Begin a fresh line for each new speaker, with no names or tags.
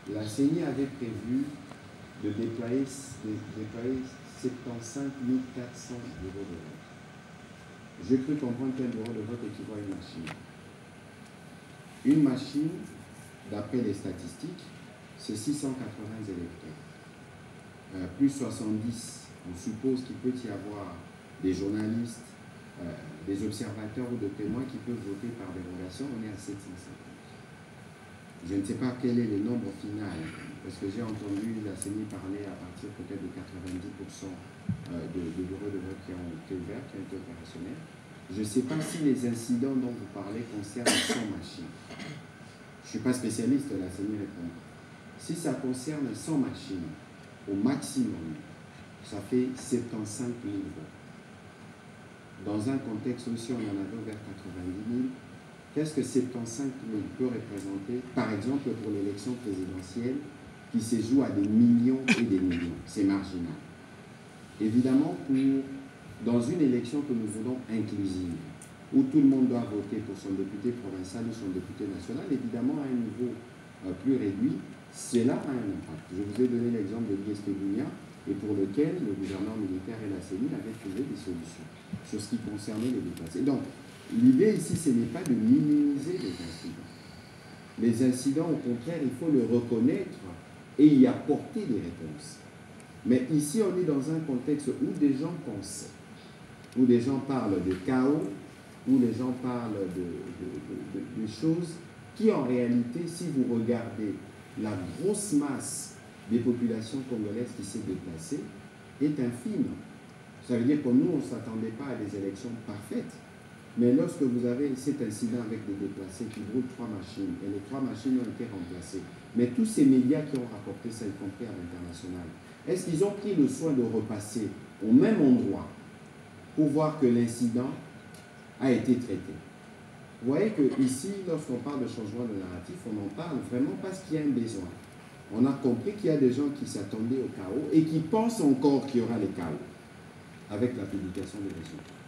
La CENI avait prévu de déployer 75 400 bureaux de vote. J'ai cru comprendre qu'un bureau de vote équivaut à une machine. Une machine, d'après les statistiques, c'est 680 électeurs. Plus 70, on suppose qu'il peut y avoir des journalistes, des observateurs ou des témoins qui peuvent voter par dérogation. On est à 750. Je ne sais pas quel est le nombre final, parce que j'ai entendu la CENI parler à partir peut-être de 90% de bureaux de vote qui ont été ouverts, qui ont été opérationnels. Je ne sais pas si les incidents dont vous parlez concernent 100 machines. Je ne suis pas spécialiste, la CENI répond. Si ça concerne 100 machines, au maximum, ça fait 75 000 votes. Dans un contexte où si on en avait ouvert 90 000, qu'est-ce que 75 000 peut représenter, par exemple, pour l'élection présidentielle qui se joue à des millions et des millions? C'est marginal. Évidemment, dans une élection que nous voulons inclusive, où tout le monde doit voter pour son député provincial ou son député national, évidemment, à un niveau plus réduit, cela a un impact. Je vous ai donné l'exemple de l'ISP-Gounia, et pour lequel le gouvernement militaire et la CENI avaient trouvé des solutions sur ce qui concernait les déplacés. Donc, l'idée ici, ce n'est pas de minimiser les incidents. Les incidents, au contraire, il faut le reconnaître et y apporter des réponses. Mais ici, on est dans un contexte où des gens pensent, où des gens parlent de chaos, où les gens parlent de choses qui, en réalité, si vous regardez la grosse masse des populations congolaises qui s'est déplacée, est infime. Ça veut dire que nous, on ne s'attendait pas à des élections parfaites. Mais lorsque vous avez cet incident avec des déplacés qui brûlent 3 machines, et les 3 machines ont été remplacées, mais tous ces médias qui ont rapporté ça, y compris à l'international, est-ce qu'ils ont pris le soin de repasser au même endroit pour voir que l'incident a été traité? Vous voyez qu'ici, lorsqu'on parle de changement de narratif, on en parle vraiment parce qu'il y a un besoin. On a compris qu'il y a des gens qui s'attendaient au chaos et qui pensent encore qu'il y aura le chaos avec la publication des résultats.